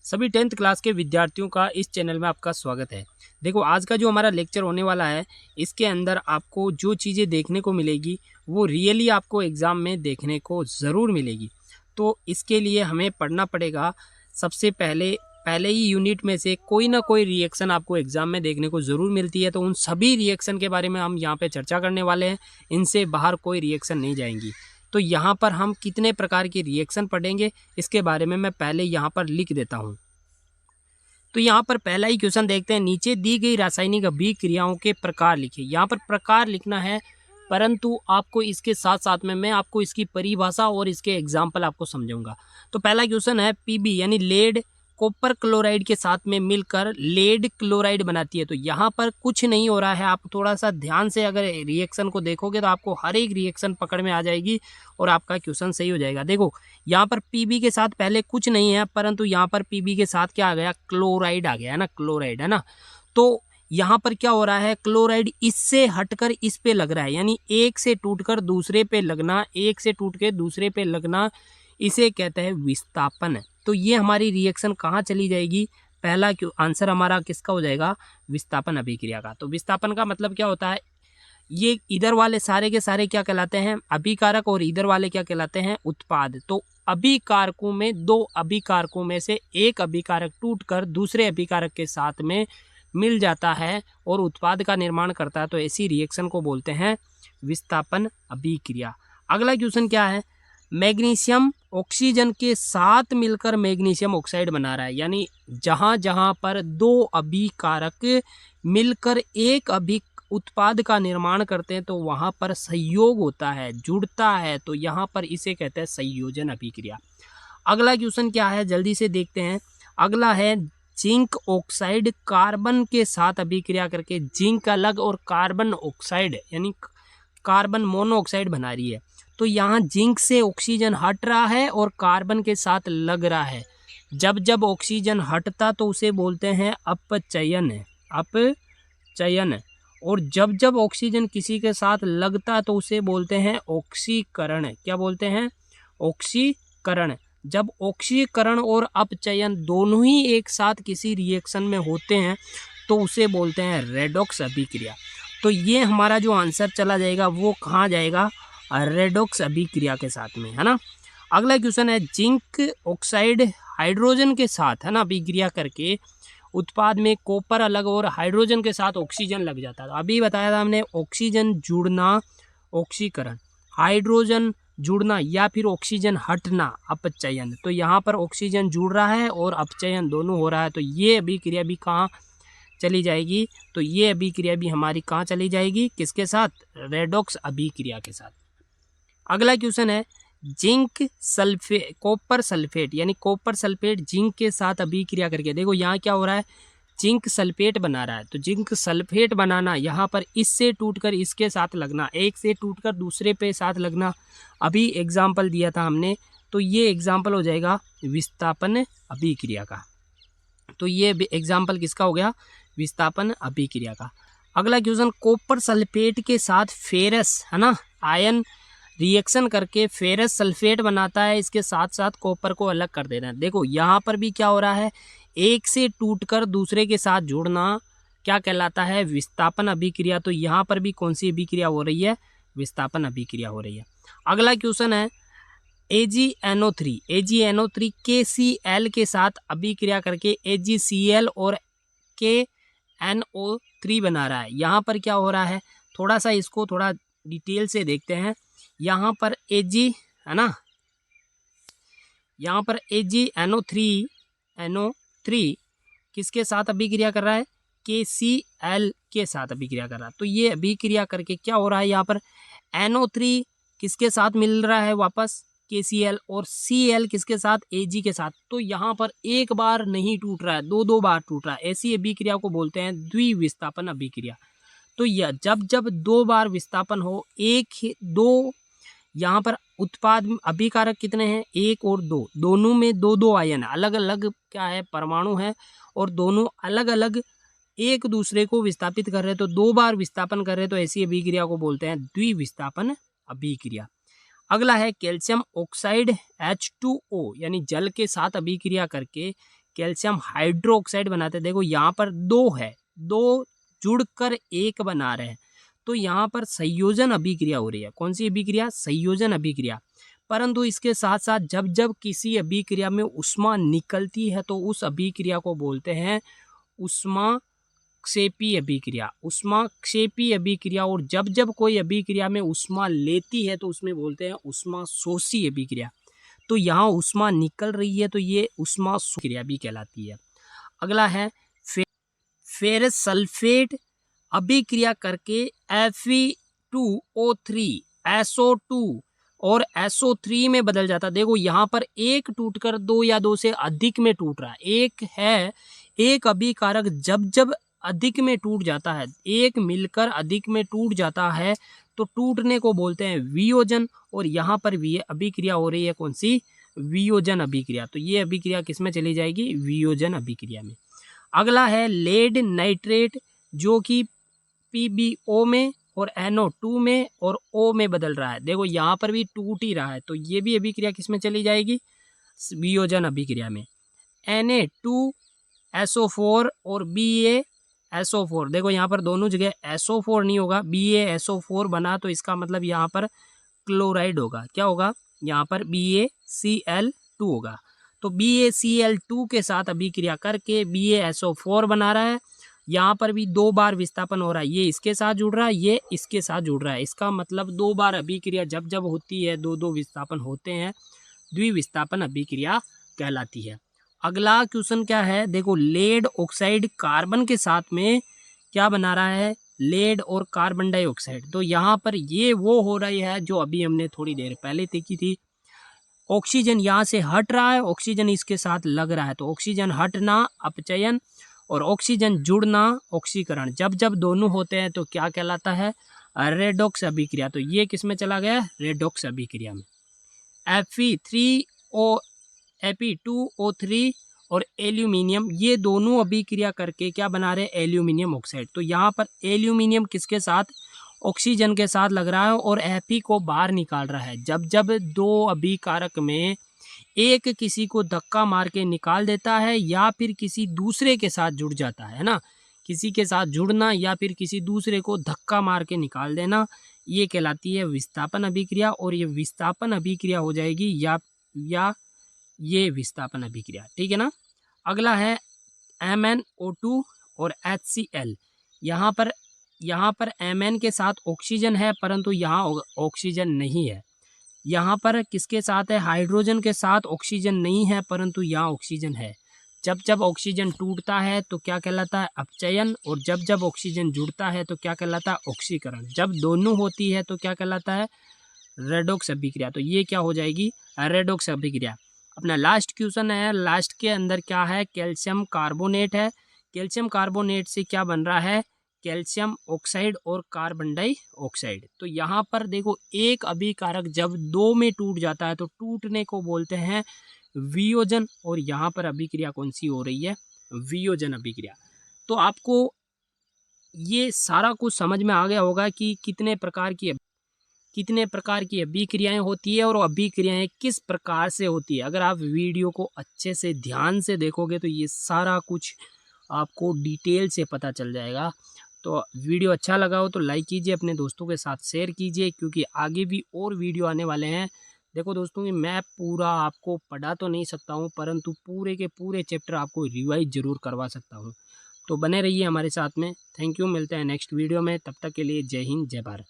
सभी 10th class के विद्यार्थियों का इस चैनल में आपका स्वागत है। देखो, आज का जो हमारा लेक्चर होने वाला है, इसके अंदर आपको जो चीज़ें देखने को मिलेगी वो रियली आपको एग्ज़ाम में देखने को ज़रूर मिलेगी। तो इसके लिए हमें पढ़ना पड़ेगा। सबसे पहले ही यूनिट में से कोई ना कोई रिएक्शन आपको एग्ज़ाम में देखने को ज़रूर मिलती है। तो उन सभी रिएक्शन के बारे में हम यहाँ पे चर्चा करने वाले हैं। इनसे बाहर कोई रिएक्शन नहीं जाएंगी। तो यहाँ पर हम कितने प्रकार के रिएक्शन पढ़ेंगे, इसके बारे में मैं पहले यहाँ पर लिख देता हूँ। तो यहाँ पर पहला ही क्वेश्चन देखते हैं। नीचे दी गई रासायनिक अभिक्रियाओं के प्रकार लिखिए। यहाँ पर प्रकार लिखना है, परंतु आपको इसके साथ साथ में मैं आपको इसकी परिभाषा और इसके एग्जाम्पल आपको समझाऊंगा। तो पहला क्वेश्चन है, पीबी यानी लेड कॉपर क्लोराइड के साथ में मिलकर लेड क्लोराइड बनाती है। तो यहाँ पर कुछ नहीं हो रहा है। आप थोड़ा सा ध्यान से अगर रिएक्शन को देखोगे तो आपको हर एक रिएक्शन पकड़ में आ जाएगी और आपका क्वेश्चन सही हो जाएगा। देखो, यहाँ पर पीबी के साथ पहले कुछ नहीं है, परंतु यहाँ पर पीबी के साथ क्या आ गया, क्लोराइड आ गया है ना, क्लोराइड है ना। तो यहाँ पर क्या हो रहा है, क्लोराइड इससे हटकर इस पे लग रहा है, यानी एक से टूटकर दूसरे पे लगना, एक से टूट के दूसरे पे लगना, इसे कहते हैं विस्थापन। तो ये हमारी रिएक्शन कहाँ चली जाएगी, पहला क्यों आंसर हमारा किसका हो जाएगा, विस्थापन अभिक्रिया का। तो विस्थापन का मतलब क्या होता है, ये इधर वाले सारे के सारे क्या कहलाते हैं, अभिकारक, और इधर वाले क्या कहलाते हैं, उत्पाद। तो अभिकारकों में दो अभिकारकों में से एक अभिकारक टूटकर दूसरे अभिकारक के साथ में मिल जाता है और उत्पाद का निर्माण करता है। तो ऐसी रिएक्शन को बोलते हैं विस्थापन अभिक्रिया। अगला क्वेश्चन क्या है, मैग्नीशियम ऑक्सीजन के साथ मिलकर मैग्नीशियम ऑक्साइड बना रहा है। यानी जहाँ जहाँ पर दो अभिकारक मिलकर एक उत्पाद का निर्माण करते हैं तो वहाँ पर संयोग होता है, जुड़ता है। तो यहाँ पर इसे कहते हैं संयोजन अभिक्रिया। अगला क्वेश्चन क्या है, जल्दी से देखते हैं। अगला है, जिंक ऑक्साइड कार्बन के साथ अभिक्रिया करके जिंक अलग और कार्बन ऑक्साइड यानी कार्बन मोनोऑक्साइड बना रही है। तो यहाँ जिंक से ऑक्सीजन हट रहा है और कार्बन के साथ लग रहा है। जब जब ऑक्सीजन हटता तो उसे बोलते हैं अपचयन, अपचयन। और जब जब ऑक्सीजन किसी के साथ लगता तो उसे बोलते हैं ऑक्सीकरण। क्या बोलते हैं, ऑक्सीकरण। जब ऑक्सीकरण और अपचयन दोनों ही एक साथ किसी रिएक्शन में होते हैं तो उसे बोलते हैं रेडॉक्स अभिक्रिया। तो ये हमारा जो आंसर चला जाएगा वो कहाँ जाएगा, रेडॉक्स अभिक्रिया के साथ में, है ना। अगला क्वेश्चन है, जिंक ऑक्साइड हाइड्रोजन के साथ, है ना, अभिक्रिया करके उत्पाद में कॉपर अलग और हाइड्रोजन के साथ ऑक्सीजन लग जाता है। अभी बताया था हमने, ऑक्सीजन जुड़ना ऑक्सीकरण, हाइड्रोजन जुड़ना या फिर ऑक्सीजन हटना अपचयन। तो यहाँ पर ऑक्सीजन जुड़ रहा है और अपचयन दोनों हो रहा है। तो ये अभिक्रिया भी कहाँ चली जाएगी, तो ये अभिक्रिया भी हमारी कहाँ चली जाएगी, किसके साथ, रेडॉक्स अभिक्रिया के साथ। अगला क्वेश्चन है, जिंक सल्फेट कॉपर सल्फेट यानी कॉपर सल्फेट जिंक के साथ अभिक्रिया करके, देखो यहाँ क्या हो रहा है, जिंक सल्फेट बना रहा है। तो जिंक सल्फेट बनाना, यहाँ पर इससे टूटकर इसके साथ लगना, एक से टूटकर दूसरे पे साथ लगना। अभी एग्जाम्पल दिया था हमने, तो ये एग्जाम्पल हो जाएगा विस्थापन अभिक्रिया का। तो ये एग्जाम्पल किसका हो गया, विस्थापन अभिक्रिया का। अगला क्वेश्चन, कॉपर सल्फेट के साथ फेरस, है ना, आयन रिएक्शन करके फेरस सल्फेट बनाता है। इसके साथ साथ कॉपर को अलग कर देना है। देखो यहाँ पर भी क्या हो रहा है, एक से टूटकर दूसरे के साथ जुड़ना क्या कहलाता है, विस्थापन अभिक्रिया। तो यहाँ पर भी कौन सी अभिक्रिया हो रही है, विस्थापन अभिक्रिया हो रही है। अगला क्वेश्चन है, AgNO3 KCl के साथ अभिक्रिया करके AgCl और KNO3 बना रहा है। यहाँ पर क्या हो रहा है, थोड़ा सा इसको थोड़ा डिटेल से देखते हैं। यहाँ पर Ag, है ना, यहाँ पर AgNO3 किसके साथ अभिक्रिया कर रहा है, KCl के साथ अभिक्रिया कर रहा है। तो ये अभिक्रिया करके क्या हो रहा है, यहाँ पर NO3 किसके साथ मिल रहा है वापस, KCl, और Cl किसके साथ, Ag के साथ। तो यहाँ पर एक बार नहीं टूट रहा है, दो बार टूट रहा है। ऐसी अभिक्रिया को बोलते हैं द्विविस्थापन अभिक्रिया। तो यह जब जब दो बार विस्थापन हो, दो यहाँ पर उत्पाद अभिकारक कितने हैं, एक और दो, दोनों में दो दो आयन, अलग अलग क्या है, परमाणु है, और दोनों अलग अलग एक दूसरे को विस्थापित कर रहे हैं। तो दो बार विस्थापन कर रहे हैं, तो ऐसी अभिक्रिया को बोलते हैं द्विविस्थापन अभिक्रिया। अगला है, कैल्शियम ऑक्साइड H2O यानी जल के साथ अभिक्रिया करके कैल्शियम हाइड्रोक्साइड बनाते हैं। देखो यहाँ पर 2 है, 2 जुड़कर 1 बना रहे हैं, तो यहाँ पर संयोजन अभिक्रिया हो रही है। कौन सी अभिक्रिया? संयोजन अभिक्रिया। परंतु इसके साथ साथ जब जब किसी अभिक्रिया में ऊष्मा निकलती है तो उस अभिक्रिया को बोलते हैं ऊष्माक्षेपी अभिक्रिया। ऊष्माक्षेपी अभिक्रिया। और जब जब कोई अभिक्रिया में ऊष्मा लेती है तो उसमें बोलते हैं ऊष्माशोषी अभिक्रिया। तो यहाँ ऊष्मा निकल रही है तो ये ऊष्माशोषी क्रिया भी कहलाती है। अगला है फेरस सल्फेट अभिक्रिया करके Fe2O3 SO2 और SO3 में बदल जाता है। देखो यहाँ पर एक टूटकर 2 या 2 से अधिक में टूट रहा है। एक है, एक अभिकारक जब जब अधिक में टूट जाता है, एक मिलकर अधिक में टूट जाता है तो टूटने को बोलते हैं वियोजन। और यहाँ पर भी अभिक्रिया हो रही है, कौन सी? वियोजन अभिक्रिया। तो ये अभिक्रिया किस में चली जाएगी? वियोजन अभिक्रिया में। अगला है लेड नाइट्रेट, जो कि PbO में और NO2 में और O में बदल रहा है। देखो यहाँ पर भी टूट ही रहा है, तो ये भी अभिक्रिया किस में चली जाएगी? वियोजन अभिक्रिया में। Na2SO4 और BaSO4। देखो यहाँ पर दोनों जगह SO4 नहीं होगा, BaSO4 बना तो इसका मतलब यहाँ पर क्लोराइड होगा। क्या होगा? यहाँ पर BaCl2 होगा। तो BaCl2 के साथ अभिक्रिया करके BaSO4 बना रहा है। यहाँ पर भी 2 बार विस्थापन हो रहा है, ये इसके साथ जुड़ रहा है, ये इसके साथ जुड़ रहा है। इसका मतलब 2 बार अभिक्रिया जब जब होती है, 2 विस्थापन होते हैं, द्विविस्थापन अभिक्रिया कहलाती है। अगला क्वेश्चन क्या है? देखो लेड ऑक्साइड कार्बन के साथ में क्या बना रहा है? लेड और कार्बन डाइऑक्साइड। तो यहाँ पर ये वो हो रही है जो अभी हमने थोड़ी देर पहले देखी थी। ऑक्सीजन यहाँ से हट रहा है, ऑक्सीजन इसके साथ लग रहा है, तो ऑक्सीजन हटना अपचयन और ऑक्सीजन जुड़ना ऑक्सीकरण। जब जब दोनों होते हैं तो क्या कहलाता है? रेडॉक्स अभिक्रिया। तो ये किस में चला गया? रेडॉक्स अभिक्रिया में। Fe2O3 और एल्यूमिनियम, ये दोनों अभिक्रिया करके क्या बना रहे हैं? Aluminium oxide. तो यहाँ पर एल्यूमिनियम किसके साथ? ऑक्सीजन के साथ लग रहा है और Fe को बाहर निकाल रहा है। जब जब 2 अभिकारक में एक किसी को धक्का मार के निकाल देता है या फिर किसी दूसरे के साथ जुड़ जाता है ना, किसी के साथ जुड़ना या फिर किसी दूसरे को धक्का मार के निकाल देना, ये कहलाती है विस्थापन अभिक्रिया। और ये विस्थापन अभिक्रिया हो जाएगी या ये विस्थापन अभिक्रिया। ठीक है ना। अगला है MnO2 और HCl। यहाँ पर Mn के साथ ऑक्सीजन है परंतु यहाँ ऑक्सीजन नहीं है। यहाँ पर किसके साथ है? हाइड्रोजन के साथ ऑक्सीजन नहीं है परंतु यहाँ ऑक्सीजन है। जब जब ऑक्सीजन टूटता है तो क्या कहलाता है? अपचयन। और जब जब ऑक्सीजन जुड़ता है तो क्या कहलाता है? ऑक्सीकरण। जब दोनों होती है तो क्या कहलाता है? रेडॉक्स अभिक्रिया। तो ये क्या हो जाएगी? रेडॉक्स अभिक्रिया। अपना लास्ट क्वेश्चन है, लास्ट के अंदर क्या है? कैल्शियम कार्बोनेट है। कैल्शियम कार्बोनेट से क्या बन रहा है? कैल्शियम ऑक्साइड और कार्बन डाइऑक्साइड। तो यहाँ पर देखो एक अभिकारक जब 2 में टूट जाता है तो टूटने को बोलते हैं वियोजन। और यहाँ पर अभिक्रिया कौन सी हो रही है? वियोजन अभिक्रिया। तो आपको ये सारा कुछ समझ में आ गया होगा कि कितने प्रकार की अभिक्रियाएं होती है और अभिक्रियाएं किस प्रकार से होती है। अगर आप वीडियो को अच्छे से ध्यान से देखोगे तो ये सारा कुछ आपको डिटेल से पता चल जाएगा। तो वीडियो अच्छा लगा हो तो लाइक कीजिए, अपने दोस्तों के साथ शेयर कीजिए, क्योंकि आगे भी और वीडियो आने वाले हैं। देखो दोस्तों, मैं पूरा आपको पढ़ा तो नहीं सकता हूँ परंतु पूरे के पूरे चैप्टर आपको रिवाइज ज़रूर करवा सकता हूँ। तो बने रहिए हमारे साथ में। Thank you. मिलते हैं नेक्स्ट वीडियो में, तब तक के लिए जय हिंद, जय भारत।